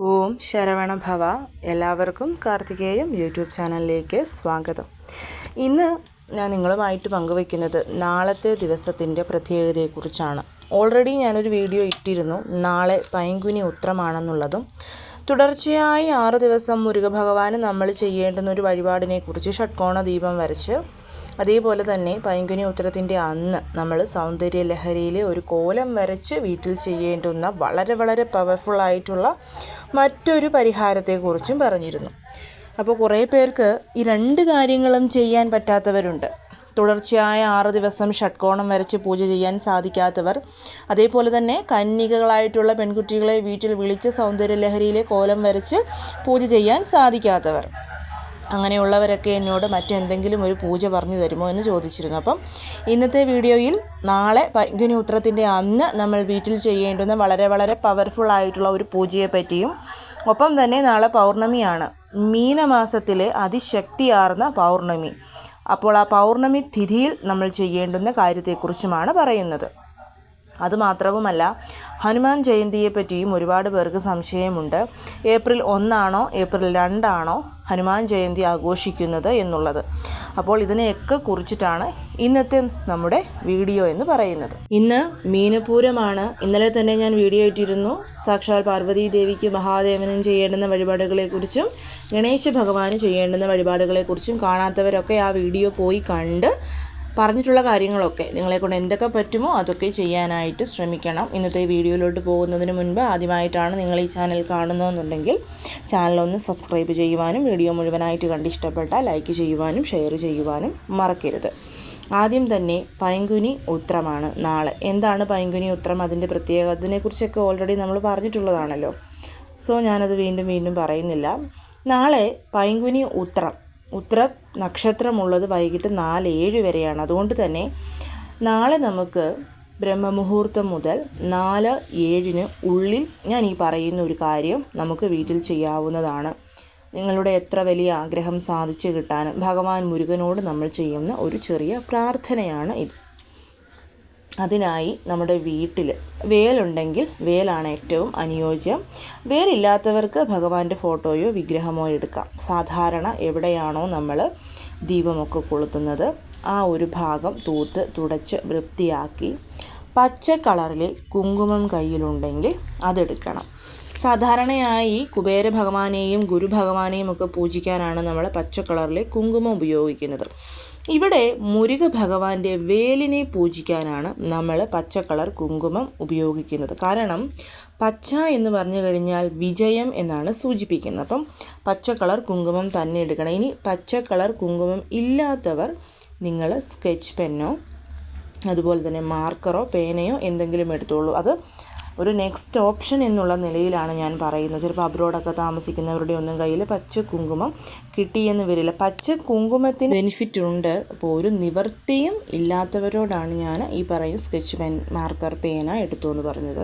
ഓം ശരവണ ഭവ. എല്ലാവർക്കും കാർത്തികേയം യൂട്യൂബ് ചാനലിലേക്ക് സ്വാഗതം. ഇന്ന് ഞാൻ നിങ്ങളുമായിട്ട് പങ്കുവയ്ക്കുന്നത് നാളത്തെ ദിവസത്തിൻ്റെ പ്രത്യേകതയെക്കുറിച്ചാണ്. ഓൾറെഡി ഞാനൊരു വീഡിയോ ഇട്ടിരുന്നു, നാളെ പൈങ്കുനി ഉത്രമാണെന്നുള്ളതും തുടർച്ചയായി 6 ദിവസം മുരുകഭഗവാന് നമ്മൾ ചെയ്യേണ്ടുന്ന ഒരു വഴിപാടിനെക്കുറിച്ച് ഷഡ്കോണ ദീപം വരച്ച്, അതേപോലെ തന്നെ പൈങ്കുനി ഉത്രത്തിൻ്റെ അന്ന് നമ്മൾ സൗന്ദര്യ ലഹരിയിലെ ഒരു കോലം വരച്ച് വീട്ടിൽ ചെയ്യേണ്ടുന്ന വളരെ പവർഫുള്ളായിട്ടുള്ള മറ്റൊരു പരിഹാരത്തെക്കുറിച്ചും പറഞ്ഞിരുന്നു. അപ്പോൾ കുറേ പേർക്ക് ഈ 2 കാര്യങ്ങളും ചെയ്യാൻ പറ്റാത്തവരുണ്ട്. തുടർച്ചയായ 6 ദിവസം ഷഡ്കോണം വരച്ച് പൂജ ചെയ്യാൻ സാധിക്കാത്തവർ, അതേപോലെ തന്നെ കന്യകകളായിട്ടുള്ള പെൺകുട്ടികളെ വീട്ടിൽ വിളിച്ച് സൗന്ദര്യ ലഹരിയിലെ കോലം വരച്ച് പൂജ ചെയ്യാൻ സാധിക്കാത്തവർ, അങ്ങനെയുള്ളവരൊക്കെ എന്നോട് മറ്റെന്തെങ്കിലും ഒരു പൂജ പറഞ്ഞു തരുമോ എന്ന് ചോദിച്ചിരുന്നു. അപ്പം ഇന്നത്തെ വീഡിയോയിൽ നാളെ പൈങ്കുനി ഉത്രത്തിൻ്റെ അന്ന് നമ്മൾ വീട്ടിൽ ചെയ്യേണ്ടുന്ന വളരെ പവർഫുൾ ആയിട്ടുള്ള ഒരു പൂജയെ പറ്റിയും, ഒപ്പം തന്നെ നാളെ പൗർണമിയാണ്, മീനമാസത്തിലെ അതിശക്തിയാർന്ന പൗർണമി. അപ്പോൾ ആ പൗർണമി തിഥിയിൽ നമ്മൾ ചെയ്യേണ്ടുന്ന കാര്യത്തെക്കുറിച്ചുമാണ് പറയുന്നത്. അതുമാത്രവുമല്ല, ഹനുമാൻ ജയന്തിയെ പറ്റിയും ഒരുപാട് പേർക്ക് സംശയമുണ്ട്. ഏപ്രിൽ 1 ഏപ്രിൽ 2 ഹനുമാൻ ജയന്തി ആഘോഷിക്കുന്നത് എന്നുള്ളത്. അപ്പോൾ ഇതിനെയൊക്കെ കുറിച്ചിട്ടാണ് ഇന്നത്തെ നമ്മുടെ വീഡിയോ എന്ന് പറയുന്നത്. ഇന്ന് മീനപൂരമാണ്. ഇന്നലെ തന്നെ ഞാൻ വീഡിയോ ഇട്ടിരുന്നു. സാക്ഷാൽ പാർവതി ദേവിക്ക് മഹാദേവനും ചെയ്യേണ്ടുന്ന വഴിപാടുകളെക്കുറിച്ചും ഗണേശ ഭഗവാന് ചെയ്യേണ്ടുന്ന വഴിപാടുകളെക്കുറിച്ചും കാണാത്തവരൊക്കെ ആ വീഡിയോ പോയി കണ്ട് പറഞ്ഞിട്ടുള്ള കാര്യങ്ങളൊക്കെ നിങ്ങളെക്കൊണ്ട് എന്തൊക്കെ പറ്റുമോ അതൊക്കെ ചെയ്യാനായിട്ട് ശ്രമിക്കണം. ഇന്നത്തെ വീഡിയോയിലോട്ട് പോകുന്നതിന് മുൻപ് ആദ്യമായിട്ടാണ് നിങ്ങൾ ഈ ചാനൽ കാണുന്നതെന്നുണ്ടെങ്കിൽ ചാനലൊന്ന് സബ്സ്ക്രൈബ് ചെയ്യുവാനും, വീഡിയോ മുഴുവനായിട്ട് കണ്ടിഷ്ടപ്പെട്ടാൽ ലൈക്ക് ചെയ്യുവാനും ഷെയർ ചെയ്യുവാനും മറക്കരുത്. ആദ്യം തന്നെ പൈങ്കുനി ഉത്രമാണ് നാളെ. എന്താണ് പൈങ്കുനി ഉത്രം, അതിൻ്റെ പ്രത്യേകതയെക്കുറിച്ചൊക്കെ ഓൾറെഡി നമ്മൾ പറഞ്ഞിട്ടുള്ളതാണല്ലോ. സോ ഞാനത് വീണ്ടും പറയുന്നില്ല. നാളെ പൈങ്കുനി ഉത്ര നക്ഷത്രമുള്ളത് വൈകിട്ട് 4:07 വരെയാണ്. അതുകൊണ്ട് തന്നെ നാളെ നമുക്ക് ബ്രഹ്മമുഹൂർത്തം മുതൽ 4:07 ഉള്ളിൽ ഞാൻ ഈ പറയുന്ന ഒരു കാര്യം നമുക്ക് വീട്ടിൽ ചെയ്യാവുന്നതാണ്. നിങ്ങളുടെ എത്ര വലിയ ആഗ്രഹം സാധിച്ചു കിട്ടാനും ഭഗവാൻ മുരുകനോട് നമ്മൾ ചെയ്യുന്ന ഒരു ചെറിയ പ്രാർത്ഥനയാണ് ഇത്. അതിനായി നമ്മുടെ വീട്ടിൽ വേലുണ്ടെങ്കിൽ വേലാണ് ഏറ്റവും അനുയോജ്യം. വേലില്ലാത്തവർക്ക് ഭഗവാന്റെ ഫോട്ടോയോ വിഗ്രഹമോ എടുക്കാം. സാധാരണ എവിടെയാണോ നമ്മൾ ദീപമൊക്കെ കൊളുത്തുന്നത് ആ ഒരു ഭാഗം തൂത്ത് തുടച്ച് വൃത്തിയാക്കി പച്ച കളറിലെ കുങ്കുമം കയ്യിലുണ്ടെങ്കിൽ അതെടുക്കണം. സാധാരണയായി കുബേര ഭഗവാനെയും ഗുരു ഭഗവാനെയും ഒക്കെ പൂജിക്കാനാണ് നമ്മൾ പച്ച കളറിലെ കുങ്കുമം ഉപയോഗിക്കുന്നത്. ഇവിടെ മുരുക ഭഗവാന്റെ വേലിനെ പൂജിക്കാനാണ് നമ്മൾ പച്ച കളർ കുങ്കുമം ഉപയോഗിക്കുന്നത്. കാരണം പച്ച എന്ന് പറഞ്ഞു കഴിഞ്ഞാൽ വിജയം എന്നാണ് സൂചിപ്പിക്കുന്നത്. അപ്പം പച്ച കളർ കുങ്കുമം തന്നെ എടുക്കണം. ഇനി പച്ച കളർ കുങ്കുമം ഇല്ലാത്തവർ നിങ്ങൾ സ്കെച്ച് പെന്നോ അതുപോലെ തന്നെ മാർക്കറോ പേനയോ എന്തെങ്കിലും എടുത്തോളൂ. അത് ഒരു നെക്സ്റ്റ് ഓപ്ഷൻ എന്നുള്ള നിലയിലാണ് ഞാൻ പറയുന്നത്. ചിലപ്പോൾ അബ്രോഡൊക്കെ താമസിക്കുന്നവരുടെ ഒന്നും കയ്യിൽ പച്ച കുങ്കുമം കിട്ടിയെന്ന് വരില്ല. പച്ച കുങ്കുമത്തിന് ബെനിഫിറ്റ് ഉണ്ട്. അപ്പോൾ ഒരു നിവൃത്തിയും ഇല്ലാത്തവരോടാണ് ഞാൻ ഈ പറയുന്ന സ്കെച്ച് പെൻ, മാർക്കർ, പേന എടുത്തു എന്ന് പറഞ്ഞത്.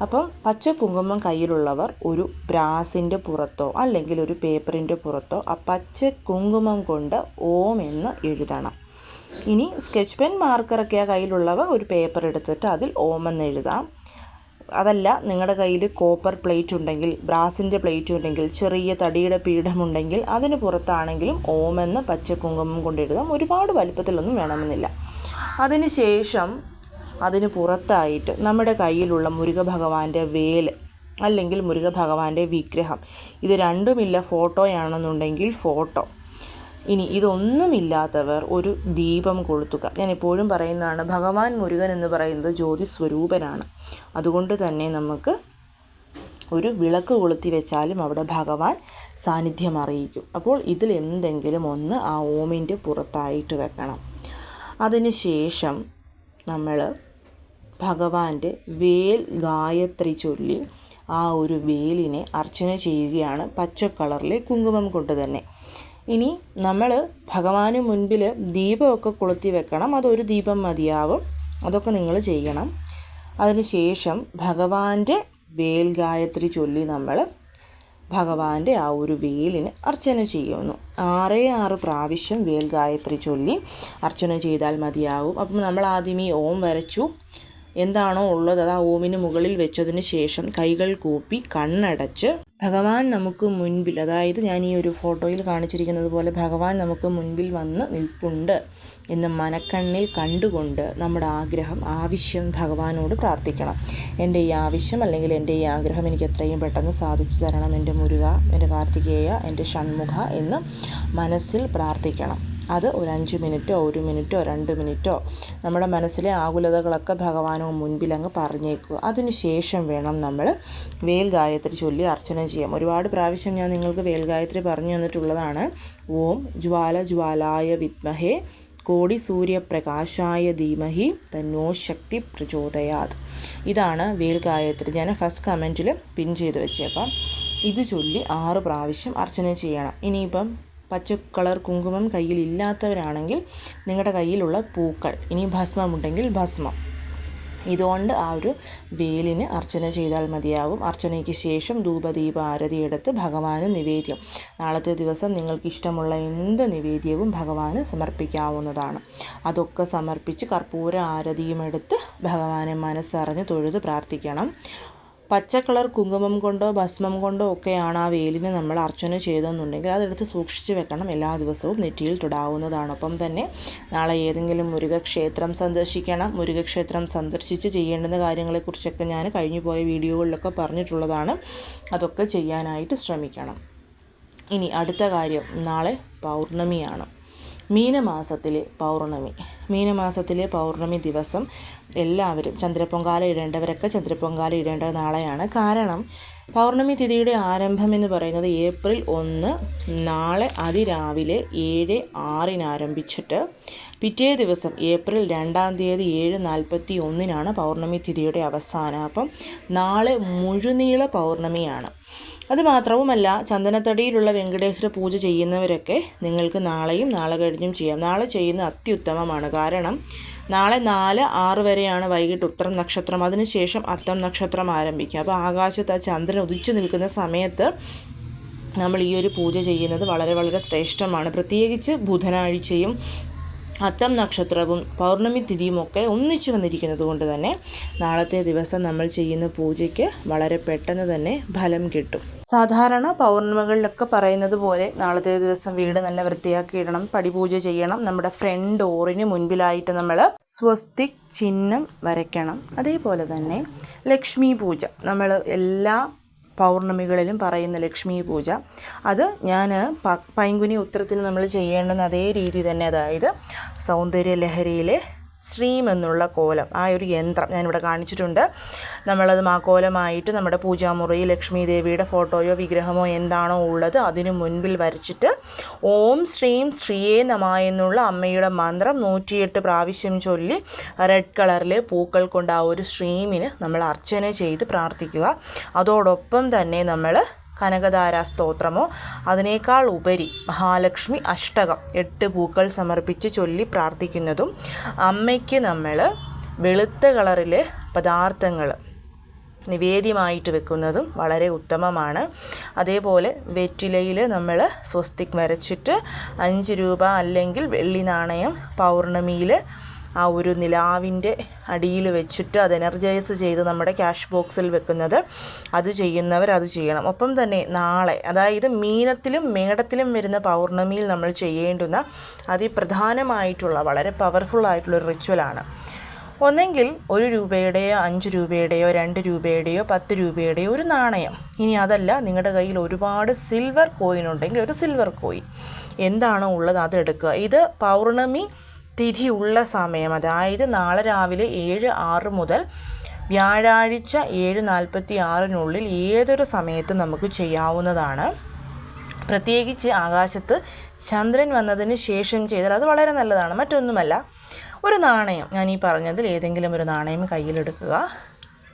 അപ്പം പച്ച കുങ്കുമം കയ്യിലുള്ളവർ ഒരു ബ്രാസിൻ്റെ പുറത്തോ അല്ലെങ്കിൽ ഒരു പേപ്പറിൻ്റെ പുറത്തോ ആ പച്ച കുങ്കുമം കൊണ്ട് ഓം എന്ന് എഴുതണം. ഇനി സ്കെച്ച് പെൻ, മാർക്കറൊക്കെ ആ കയ്യിലുള്ളവർ ഒരു പേപ്പർ എടുത്തിട്ട് അതിൽ ഓം എന്ന് എഴുതാം. അതല്ല, നിങ്ങളുടെ കയ്യിൽ കോപ്പർ പ്ലേറ്റ് ഉണ്ടെങ്കിൽ, ബ്രാസിൻ്റെ പ്ലേറ്റ് ഉണ്ടെങ്കിൽ, ചെറിയ തടിയുടെ പീഠമുണ്ടെങ്കിൽ അതിന് പുറത്താണെങ്കിലും ഓമെന്ന് പച്ച കുങ്കുമം കൊണ്ടെഴുതാം. ഒരുപാട് വലുപ്പത്തിലൊന്നും വേണമെന്നില്ല. അതിനുശേഷം അതിന് പുറത്തായിട്ട് നമ്മുടെ കയ്യിലുള്ള മുരുക ഭഗവാന്റെ വേല് അല്ലെങ്കിൽ മുരുക ഭഗവാന്റെ വിഗ്രഹം, ഇത് രണ്ടുമില്ല ഫോട്ടോയാണെന്നുണ്ടെങ്കിൽ ഫോട്ടോ. ഇനി ഇതൊന്നുമില്ലാത്തവർ ഒരു ദീപം കൊളുത്തുക. ഞാൻ എപ്പോഴും പറയുന്നതാണ്, ഭഗവാൻ മുരുകൻ എന്ന് പറയുന്നത് ജ്യോതി സ്വരൂപനാണ്. അതുകൊണ്ട് തന്നെ നമുക്ക് ഒരു വിളക്ക് കൊളുത്തി വെച്ചാലും അവിടെ ഭഗവാൻ സാന്നിധ്യം അറിയിക്കും. അപ്പോൾ ഇതിൽ എന്തെങ്കിലും ഒന്ന് ആ ഓമിൻ്റെ പുറത്തായിട്ട് വെക്കണം. അതിനുശേഷം നമ്മൾ ഭഗവാന്റെ വേൽ ഗായത്രി ചൊല്ലി ആ ഒരു വേലിനെ അർച്ചന ചെയ്യുകയാണ് പച്ച കളറിലെ കുങ്കുമം കൊണ്ട് തന്നെ. ഇനി നമ്മൾ ഭഗവാന് മുൻപിൽ ദീപമൊക്കെ കൊളുത്തി വെക്കണം. അതൊരു ദീപം മതിയാവും. അതൊക്കെ നിങ്ങൾ ചെയ്യണം. അതിനുശേഷം ഭഗവാന്റെ വേൽ ഗായത്രി ചൊല്ലി നമ്മൾ ഭഗവാന്റെ ആ ഒരു വേലിന് അർച്ചന ചെയ്യുന്നു. 6 പ്രാവശ്യം വേൽ ഗായത്രി ചൊല്ലി അർച്ചന ചെയ്താൽ മതിയാവും. അപ്പം നമ്മൾ ആദ്യമേ ഓം വരച്ചു, എന്താണോ ഉള്ളത് അത് ആ ഓമിന് മുകളിൽ വെച്ചതിന് ശേഷം കൈകൾ കൂപ്പി കണ്ണടച്ച് ഭഗവാൻ നമുക്ക് മുൻപിൽ, അതായത് ഞാൻ ഈ ഒരു ഫോട്ടോയിൽ കാണിച്ചിരിക്കുന്നത് പോലെ ഭഗവാൻ നമുക്ക് മുൻപിൽ വന്ന് നിൽപ്പുണ്ട് എന്ന് മനക്കണ്ണിൽ കണ്ടുകൊണ്ട് നമ്മുടെ ആവശ്യം ഭഗവാനോട് പ്രാർത്ഥിക്കണം. എൻ്റെ ഈ ആവശ്യം അല്ലെങ്കിൽ എൻ്റെ ഈ ആഗ്രഹം എനിക്ക് എത്രയും പെട്ടെന്ന് സാധിച്ചു തരണം എൻ്റെ മുരുക, എൻ്റെ കാർത്തികേയ, എൻ്റെ ഷൺമുഖ എന്ന് മനസ്സിൽ പ്രാർത്ഥിക്കണം. അത് ഒരു 5 മിനിറ്റോ 1 മിനിറ്റോ 2 മിനിറ്റോ നമ്മുടെ മനസ്സിലെ ആകുലതകളൊക്കെ ഭഗവാനോ മുൻപിൽ അങ്ങ് പറഞ്ഞേക്കുക. അതിനുശേഷം വേണം നമ്മൾ വേൽ ഗായത്രി ചൊല്ലി അർച്ചന ചെയ്യാം. ഒരുപാട് പ്രാവശ്യം ഞാൻ നിങ്ങൾക്ക് വേൽ ഗായത്രി പറഞ്ഞു തന്നിട്ടുള്ളതാണ്. ഓം ജ്വാല ജ്വാലായ വിദ്മഹേ കോടി സൂര്യപ്രകാശായ ധീമഹി തന്നോ ശക്തി പ്രചോദയാത്. ഇതാണ് വേൽ ഗായത്രി. ഞാൻ ഫസ്റ്റ് കമൻറ്റിൽ പിൻ ചെയ്ത് വെച്ചേക്കാം. ഇത് ചൊല്ലി 6 പ്രാവശ്യം അർച്ചന ചെയ്യണം. ഇനിയിപ്പം പച്ച കളർ കുങ്കുമം കയ്യിൽ ഇല്ലാത്തവരാണെങ്കിൽ നിങ്ങളുടെ കയ്യിലുള്ള പൂക്കൾ, ഇനി ഭസ്മമുണ്ടെങ്കിൽ ഭസ്മം, ഇതുകൊണ്ട് ആ ഒരു വേലിന് അർച്ചന ചെയ്താൽ മതിയാകും. അർച്ചനയ്ക്ക് ശേഷം ധൂപദീപ ആരതി എടുത്ത് ഭഗവാന് നിവേദ്യം, നാളത്തെ ദിവസം നിങ്ങൾക്ക് ഇഷ്ടമുള്ള എന്ത് നിവേദ്യവും ഭഗവാന് സമർപ്പിക്കാവുന്നതാണ്. അതൊക്കെ സമർപ്പിച്ച് കർപ്പൂര ആരതിയും എടുത്ത് ഭഗവാനെ മനസ്സറിഞ്ഞ് തൊഴുത് പ്രാർത്ഥിക്കണം. പച്ച കളർ കുങ്കുമം കൊണ്ടോ ഭസ്മം കൊണ്ടോ ഒക്കെയാണ് ആ വേലിന് നമ്മൾ അർച്ചന ചെയ്തതെന്നുണ്ടെങ്കിൽ അതെടുത്ത് സൂക്ഷിച്ച് വെക്കണം. എല്ലാ ദിവസവും നെറ്റിയിൽ തൊടാവുന്നതാണ്. ഒപ്പം തന്നെ നാളെ ഏതെങ്കിലും മുരുകക്ഷേത്രം സന്ദർശിക്കണം. മുരുകക്ഷേത്രം സന്ദർശിച്ച് ചെയ്യേണ്ടുന്ന കാര്യങ്ങളെക്കുറിച്ചൊക്കെ ഞാൻ കഴിഞ്ഞു പോയ വീഡിയോകളിലൊക്കെ പറഞ്ഞിട്ടുള്ളതാണ്. അതൊക്കെ ചെയ്യാനായിട്ട് ശ്രമിക്കണം. ഇനി അടുത്ത കാര്യം, നാളെ പൗർണമിയാണ്. മീനമാസത്തിലെ പൗർണമി ദിവസം എല്ലാവരും ചന്ദ്രപ്പൊങ്കാല ഇടേണ്ടവരൊക്കെ ചന്ദ്രപ്പൊങ്കാല ഇടേണ്ടത് നാളെയാണ്. കാരണം പൗർണമി തിഥിയുടെ ആരംഭം എന്ന് പറയുന്നത് ഏപ്രിൽ 1 നാളെ അതിരാവിലെ 7:06 ആരംഭിച്ചിട്ട് പിറ്റേ ദിവസം ഏപ്രിൽ 2-ാം തീയതി 7:41 പൗർണമി തിഥിയുടെ അവസാനം. അപ്പം നാളെ മുഴുനീള പൗർണമിയാണ്. അതുമാത്രവുമല്ല, ചന്ദനത്തടിയിലുള്ള വെങ്കടേശ്വര പൂജ ചെയ്യുന്നവരൊക്കെ നിങ്ങൾക്ക് നാളെയും നാളെ കഴിഞ്ഞും ചെയ്യാം. നാളെ ചെയ്യുന്നത് അത്യുത്തമമാണ്. കാരണം നാളെ 4-6 വരെയാണ് വൈകിട്ട് ഉത്തരം നക്ഷത്രം, അതിനുശേഷം അത്തം നക്ഷത്രം ആരംഭിക്കുക. അപ്പോൾ ആകാശത്ത് ആ ചന്ദ്രൻ ഉദിച്ചു നിൽക്കുന്ന സമയത്ത് നമ്മൾ ഈ ഒരു പൂജ ചെയ്യുന്നത് വളരെ വളരെ ശ്രേഷ്ഠമാണ്. പ്രത്യേകിച്ച് ബുധനാഴ്ചയും അത്തം നക്ഷത്രവും പൗർണമി തിഥിയുമൊക്കെ ഒന്നിച്ചു വന്നിരിക്കുന്നത് കൊണ്ട് തന്നെ നാളത്തെ ദിവസം നമ്മൾ ചെയ്യുന്ന പൂജയ്ക്ക് വളരെ പെട്ടെന്ന് തന്നെ ഫലം കിട്ടും. സാധാരണ പൗർണമികളിലൊക്കെ പറയുന്നത് പോലെ നാളത്തെ ദിവസം വീട് നല്ല വൃത്തിയാക്കി ഇടണം, പടിപൂജ ചെയ്യണം, നമ്മുടെ ഫ്രണ്ട് ഡോറിന് മുൻപിലായിട്ട് നമ്മൾ സ്വസ്തിക് ചിഹ്നം വരയ്ക്കണം. അതേപോലെ തന്നെ ലക്ഷ്മി പൂജ, നമ്മൾ എല്ലാ പൗർണമികളിലും പറയുന്ന ലക്ഷ്മി പൂജ, അത് ഞാൻ പൈങ്കുനി ഉത്തരത്തിന് നമ്മൾ ചെയ്യേണ്ടുന്ന അതേ രീതി തന്നെ, അതായത് സൗന്ദര്യലഹരിയിലെ ശ്രീം എന്നുള്ള കോലം, ആ ഒരു യന്ത്രം ഞാനിവിടെ കാണിച്ചിട്ടുണ്ട്. നമ്മളത് മാക്കോലമായിട്ട് നമ്മുടെ പൂജാമുറിയിൽ ലക്ഷ്മി ദേവിയുടെ ഫോട്ടോയോ വിഗ്രഹമോ എന്താണോ ഉള്ളത് അതിനു മുൻപിൽ വരച്ചിട്ട് ഓം ശ്രീം ശ്രീയേ നമ എന്നുള്ള അമ്മയുടെ മന്ത്രം 108 പ്രാവശ്യം ചൊല്ലി റെഡ് കളറിലെ പൂക്കൾ കൊണ്ട് ആ ഒരു ശ്രീമിന് നമ്മൾ അർച്ചന ചെയ്ത് പ്രാർത്ഥിക്കുക. അതോടൊപ്പം തന്നെ നമ്മൾ കനകധാര സ്തോത്രമോ അതിനേക്കാൾ ഉപരി മഹാലക്ഷ്മി അഷ്ടകം 8 പൂക്കൾ സമർപ്പിച്ച് ചൊല്ലി പ്രാർത്ഥിക്കുന്നതും, അമ്മയ്ക്ക് നമ്മൾ വെളുത്ത കളറിലെ പദാർത്ഥങ്ങൾ നിവേദ്യമായിട്ട് വെക്കുന്നതും വളരെ ഉത്തമമാണ്. അതേപോലെ വെറ്റിലയിൽ നമ്മൾ സ്വസ്തിക് വരച്ചിട്ട് 5 രൂപ അല്ലെങ്കിൽ വെള്ളി നാണയം പൗർണമിയിൽ ആ ഒരു നിലാവിൻ്റെ അടിയിൽ വെച്ചിട്ട് അത് എനർജൈസ് ചെയ്ത് നമ്മുടെ ക്യാഷ് ബോക്സിൽ വെക്കുന്നത്, അത് ചെയ്യുന്നവർ അത് ചെയ്യണം. ഒപ്പം തന്നെ നാളെ, അതായത് മീനത്തിലും മേടത്തിലും വരുന്ന പൗർണമിയിൽ നമ്മൾ ചെയ്യേണ്ടുന്ന അതിപ്രധാനമായിട്ടുള്ള വളരെ പവർഫുള്ളായിട്ടുള്ളൊരു റിച്വലാണ്. ഒന്നെങ്കിൽ 1 രൂപയുടെയോ 5 രൂപയുടെയോ 2 രൂപയുടെയോ 10 രൂപയുടെയോ ഒരു നാണയം. ഇനി അതല്ല, നിങ്ങളുടെ കയ്യിൽ ഒരുപാട് സിൽവർ കോയിൻ ഉണ്ടെങ്കിൽ ഒരു സിൽവർ കോയിൻ എന്താണോ ഉള്ളത് അതെടുക്കുക. ഇത് പൗർണമി തിഥി ഉള്ള സമയം, അതായത് നാളെ രാവിലെ 7:06 മുതൽ വ്യാഴാഴ്ച 7:46 ഏതൊരു സമയത്തും നമുക്ക് ചെയ്യാവുന്നതാണ്. പ്രത്യേകിച്ച് ആകാശത്ത് ചന്ദ്രൻ വന്നതിന് ശേഷം ചെയ്താൽ അത് വളരെ നല്ലതാണ്. മറ്റൊന്നുമല്ല, ഒരു നാണയം, ഞാൻ ഈ പറഞ്ഞതിൽ ഏതെങ്കിലും ഒരു നാണയം കയ്യിലെടുക്കുക.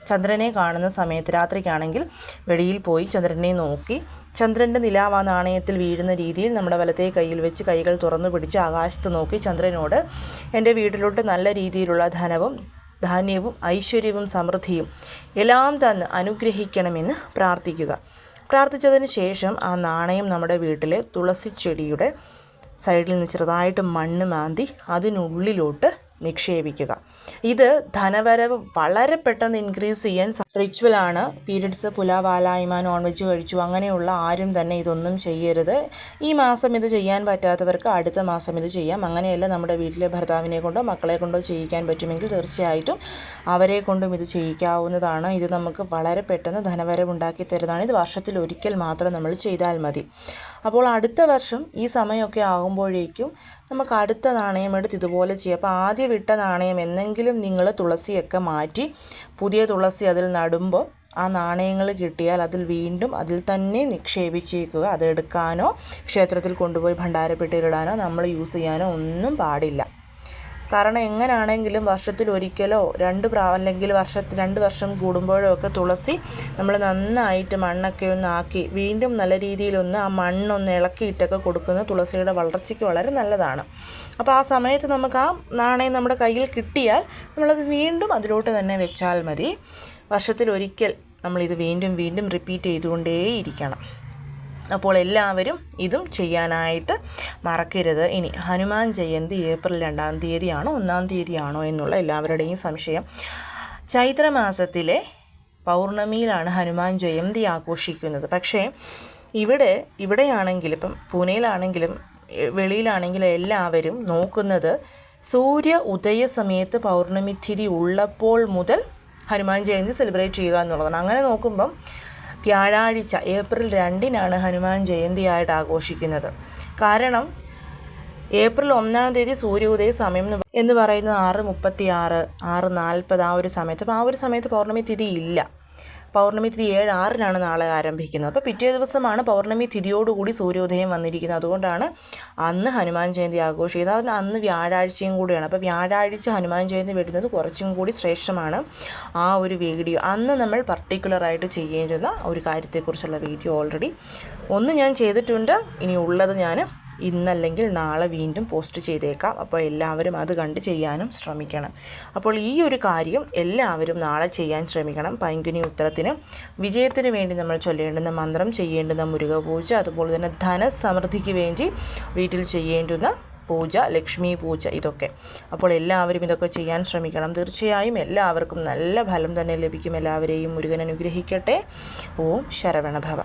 ചന്ദ്രനെ കാണുന്ന സമയത്ത് രാത്രിക്കാണെങ്കിൽ വെളിയിൽ പോയി ചന്ദ്രനെ നോക്കി ചന്ദ്രൻ്റെ നിലാവ് ആ നാണയത്തിൽ വീഴുന്ന രീതിയിൽ നമ്മുടെ വലത്തെ കയ്യിൽ വെച്ച് കൈകൾ തുറന്നു പിടിച്ച് ആകാശത്ത് നോക്കി ചന്ദ്രനോട് എൻ്റെ വീട്ടിലോട്ട് നല്ല രീതിയിലുള്ള ധനവും ധാന്യവും ഐശ്വര്യവും സമൃദ്ധിയും എല്ലാം തന്ന് അനുഗ്രഹിക്കണമെന്ന് പ്രാർത്ഥിക്കുക. പ്രാർത്ഥിച്ചതിന് ശേഷം ആ നാണയം നമ്മുടെ വീട്ടിലെ തുളസി ചെടിയുടെ സൈഡിൽ നിന്ന് ചെറുതായിട്ട് മണ്ണ് മാന്തി അതിനുള്ളിലോട്ട് നിക്ഷേപിക്കുക. ഇത് ധനവരവ് വളരെ പെട്ടെന്ന് ഇൻക്രീസ് ചെയ്യാൻ റിച്വലാണ്. പീരിയഡ്സ്, പുലാവാലായ്മ, നോൺ വെജ് കഴിച്ചു അങ്ങനെയുള്ള ആരും തന്നെ ഇതൊന്നും ചെയ്യരുത്. ഈ മാസം ഇത് ചെയ്യാൻ പറ്റാത്തവർക്ക് അടുത്ത മാസം ഇത് ചെയ്യാം. അങ്ങനെയല്ല നമ്മുടെ വീട്ടിലെ ഭർത്താവിനെ കൊണ്ടോ മക്കളെ കൊണ്ടോ ചെയ്യിക്കാൻ പറ്റുമെങ്കിൽ തീർച്ചയായിട്ടും അവരെ കൊണ്ടും ഇത് ചെയ്യിക്കാവുന്നതാണ്. ഇത് നമുക്ക് വളരെ പെട്ടെന്ന് ധനവരവ് ഉണ്ടാക്കി തരുന്നതാണ്. ഇത് വർഷത്തിൽ ഒരിക്കൽ മാത്രം നമ്മൾ ചെയ്താൽ മതി. അപ്പോൾ അടുത്ത വർഷം ഈ സമയമൊക്കെ ആകുമ്പോഴേക്കും നമുക്ക് അടുത്ത നാണയം എടുത്ത് ഇതുപോലെ ചെയ്യാം. അപ്പോൾ ആദ്യം വിട്ട നാണയം എന്നെങ്കിലും നിങ്ങൾ തുളസിയൊക്കെ മാറ്റി പുതിയ തുളസി അതിൽ നടുമ്പോൾ ആ നാണയങ്ങൾ കിട്ടിയാൽ അതിൽ തന്നെ നിക്ഷേപിച്ചേക്കുക. അതെടുക്കാനോ ക്ഷേത്രത്തിൽ കൊണ്ടുപോയി ഭണ്ഡാരപ്പെട്ടിയിടാനോ നമ്മൾ യൂസ് ചെയ്യാനോ ഒന്നും പാടില്ല. കാരണം എങ്ങനെയാണെങ്കിലും വർഷത്തിൽ ഒരിക്കലോ അല്ലെങ്കിൽ 2 വർഷം കൂടുമ്പോഴോ ഒക്കെ തുളസി നമ്മൾ നന്നായിട്ട് മണ്ണൊക്കെ ഒന്ന് ആക്കി വീണ്ടും നല്ല രീതിയിലൊന്ന് ആ മണ്ണൊന്ന് ഇളക്കിയിട്ടൊക്കെ കൊടുക്കുന്നത് തുളസിയുടെ വളർച്ചയ്ക്ക് വളരെ നല്ലതാണ്. അപ്പോൾ ആ സമയത്ത് നമുക്ക് ആ നാണയം നമ്മുടെ കയ്യിൽ കിട്ടിയാൽ നമ്മളത് വീണ്ടും അതിലോട്ട് തന്നെ വെച്ചാൽ മതി. വർഷത്തിൽ ഒരിക്കൽ നമ്മളിത് വീണ്ടും വീണ്ടും റിപ്പീറ്റ് ചെയ്തുകൊണ്ടേയിരിക്കണം. അപ്പോൾ എല്ലാവരും ഇതും ചെയ്യാനായിട്ട് മറക്കരുത്. ഇനി ഹനുമാൻ ജയന്തി ഏപ്രിൽ 2-ാം തീയതിയാണോ 1-ാം തീയതിയാണോ എന്നുള്ള എല്ലാവരുടെയും സംശയം. ചൈത്രമാസത്തിലെ പൗർണമിയിലാണ് ഹനുമാൻ ജയന്തി ആഘോഷിക്കുന്നത്. പക്ഷേ ഇവിടെയാണെങ്കിലും ഇപ്പം പൂനെയിലാണെങ്കിലും വെളിയിലാണെങ്കിലും എല്ലാവരും നോക്കുന്നത് സൂര്യ ഉദയ സമയത്ത് പൗർണമി തിഥി ഉള്ളപ്പോൾ മുതൽ ഹനുമാൻ ജയന്തി സെലിബ്രേറ്റ് ചെയ്യുക എന്നുള്ളതാണ്. അങ്ങനെ നോക്കുമ്പം വ്യാഴാഴ്ച ഏപ്രിൽ 2-നാണ് ഹനുമാൻ ജയന്തിയായിട്ട് ആഘോഷിക്കുന്നത്. കാരണം ഏപ്രിൽ 1-ാം തീയതി സൂര്യോദയ സമയം എന്ന് പറയുന്നത് 6:36, 6:40 ആ ഒരു സമയത്ത്. അപ്പോൾ ആ ഒരു സമയത്ത് പൗർണമി തിഥി ഇല്ല. പൗർണമി തിഥി 7/6-നാണ് നാളെ ആരംഭിക്കുന്നത്. അപ്പോൾ പിറ്റേ ദിവസമാണ് പൗർണമി തിഥിയോടുകൂടി സൂര്യോദയം വന്നിരിക്കുന്നത്. അതുകൊണ്ടാണ് അന്ന് ഹനുമാൻ ജയന്തി ആഘോഷിക്കുന്നത്. അതിന് അന്ന് വ്യാഴാഴ്ചയും കൂടിയാണ്. അപ്പോൾ വ്യാഴാഴ്ച ഹനുമാൻ ജയന്തി വരുന്നത് കുറച്ചും കൂടി ശ്രേഷ്ഠമാണ്. ആ ഒരു വീഡിയോ അന്ന് നമ്മൾ പർട്ടിക്കുലറായിട്ട് ചെയ്യേണ്ടുന്ന ഒരു കാര്യത്തെക്കുറിച്ചുള്ള വീഡിയോ ഓൾറെഡി ഒന്ന് ഞാൻ ചെയ്തിട്ടുണ്ട്. ഇനി ഉള്ളത് ഞാൻ ഇന്നല്ലെങ്കിൽ നാളെ വീണ്ടും പോസ്റ്റ് ചെയ്തേക്കാം. അപ്പോൾ എല്ലാവരും അത് കണ്ട് ചെയ്യാനും ശ്രമിക്കണം. അപ്പോൾ ഈ ഒരു കാര്യം എല്ലാവരും നാളെ ചെയ്യാൻ ശ്രമിക്കണം. പൈങ്കുനി ഉത്തരത്തിന് വിജയത്തിന് വേണ്ടി നമ്മൾ ചൊല്ലേണ്ടുന്ന മന്ത്രം, ചെയ്യേണ്ടുന്ന മുരുക പൂജ, അതുപോലെ തന്നെ ധനസമൃദ്ധിക്ക് വേണ്ടി വീട്ടിൽ ചെയ്യേണ്ടുന്ന പൂജ, ലക്ഷ്മി പൂജ, ഇതൊക്കെ. അപ്പോൾ എല്ലാവരും ഇതൊക്കെ ചെയ്യാൻ ശ്രമിക്കണം. തീർച്ചയായും എല്ലാവർക്കും നല്ല ഫലം തന്നെ ലഭിക്കും. എല്ലാവരെയും മുരുകൻ അനുഗ്രഹിക്കട്ടെ. ഓം ശരവണഭവ.